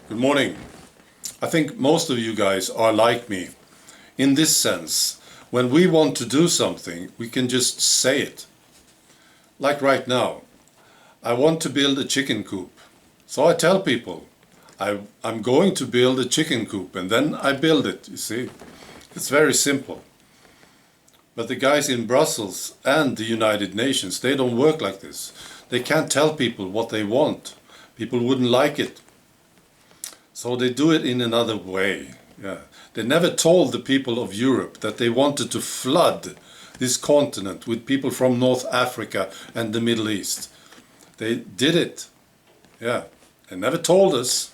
Good morning. I think most of you guys are like me. In this sense, when we want to do something, we can just say it. Like right now, I want to build a chicken coop. So I tell people, I'm going to build a chicken coop, and then I build it, you see. It's very simple. But the guys in Brussels and the United Nations, they don't work like this. They can't tell people what they want. People wouldn't like it. So they do it in another way. Yeah. They never told the people of Europe that they wanted to flood this continent with people from North Africa and the Middle East. They did it. Yeah. They never told us.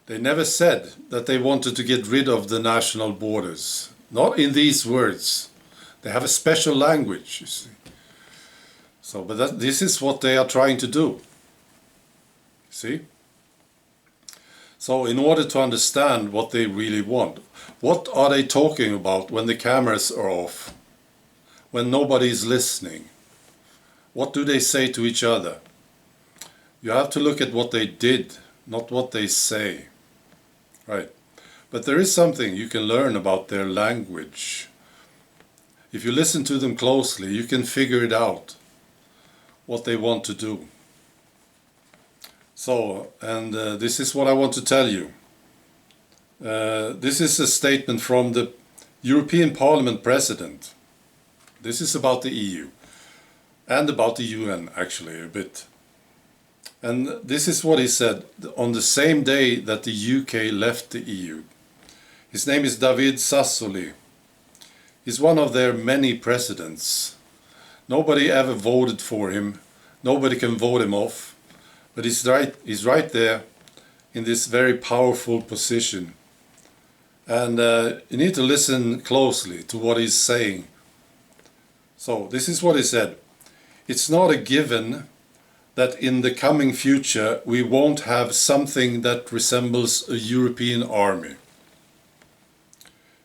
They never said that they wanted to get rid of the national borders. Not in these words. They have a special language, you see. So, but this is what they are trying to do. See? So in order to understand what they really want, what are they talking about when the cameras are off? When nobody is listening? What do they say to each other? You have to look at what they did, not what they say. Right. But there is something you can learn about their language. If you listen to them closely, you can figure it out, what they want to do. So, and this is what I want to tell you. This is a statement from the European Parliament President. This is about the EU and about the UN, actually, a bit. And this is what he said on the same day that the UK left the EU. His name is David Sassoli. He's one of their many presidents. Nobody ever voted for him. Nobody can vote him off. But he's right there in this very powerful position. And you need to listen closely to what he's saying. So this is what he said. It's not a given that in the coming future we won't have something that resembles a European army.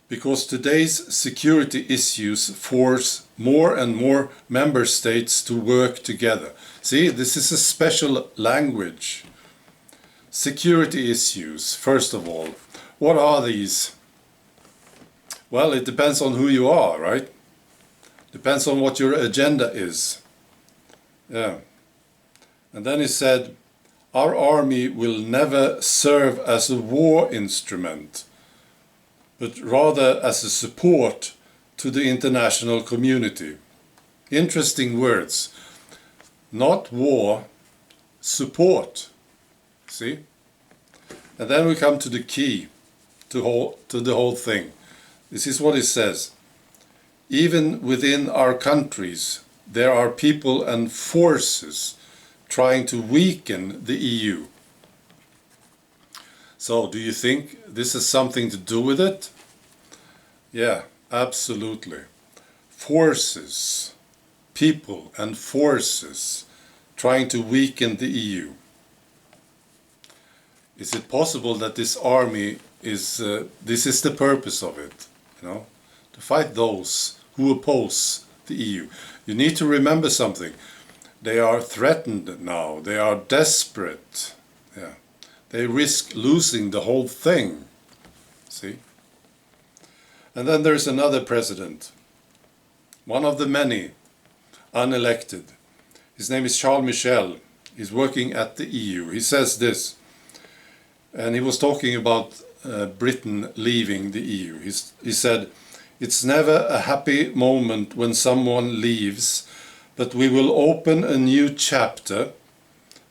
Because today's security issues force more and more member states to work together. See, this is a special language. Security issues, first of all. What are these? Well, it depends on who you are, right? Depends on what your agenda is. Yeah. And then he said, our army will never serve as a war instrument, but rather as a support to the international community. Interesting words. Not war, support. See? And then we come to the key to the whole thing. This is what it says. Even within our countries, there are people and forces trying to weaken the EU. So, do you think this has something to do with it? Yeah, absolutely. Forces, people and forces trying to weaken the EU. Is it possible that this army is, this is the purpose of it, you know, to fight those who oppose the EU? You need to remember something. They are threatened now. They are desperate. Yeah. They risk losing the whole thing. See? And then there's another president. One of the many unelected. His name is Charles Michel. He's working at the EU. He says this. And he was talking about Britain leaving the EU. He said, it's never a happy moment when someone leaves, but we will open a new chapter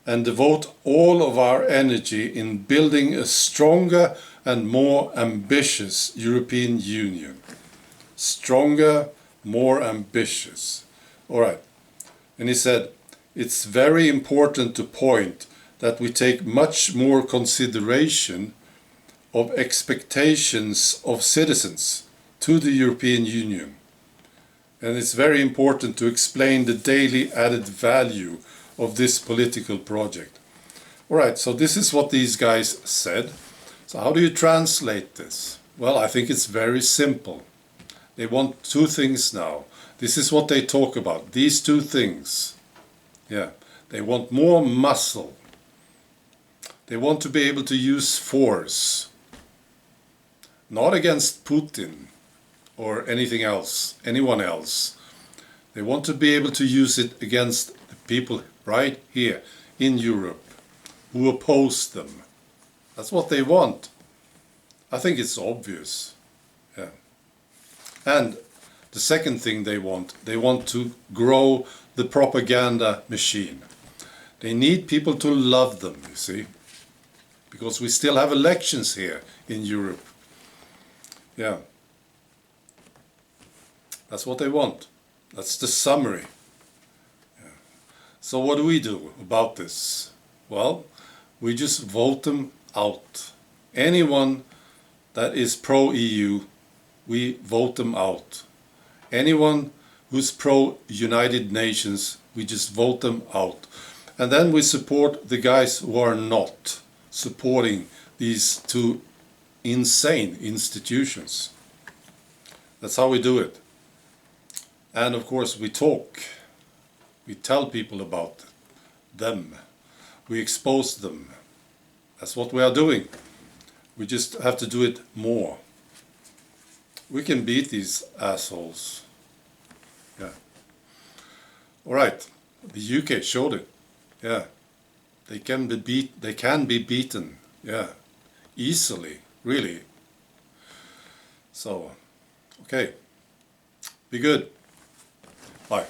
and devote all of our energy in building a stronger and more ambitious European Union. Stronger, more ambitious. All right. And he said, it's very important to point that we take much more consideration of expectations of citizens to the European Union. And it's very important to explain the daily added value of this political project. All right, so this is what these guys said. So how do you translate this? Well, I think it's very simple. They want two things now. This is what they talk about, these two things. Yeah, they want more muscle. They want to be able to use force, not against Putin or anything else, anyone else. They want to be able to use it against the people right here in Europe who oppose them. That's what they want. I think it's obvious. Yeah. And the second thing they want to grow the propaganda machine. They need people to love them, you see, because we still have elections here in Europe. Yeah. That's what they want. That's the summary. Yeah. So what do we do about this? Well, we just vote them out. Anyone that is pro-EU, we vote them out. Anyone who's pro-United Nations, we just vote them out. And then we support the guys who are not supporting these two insane institutions. That's how we do it. And of course we talk. We tell people about them. We expose them. That's what we are doing. We just have to do it more. We can beat these assholes. Yeah. All right. The UK showed it. Yeah. They can be beaten. Yeah. Easily, really. So, okay. Be good. Bye.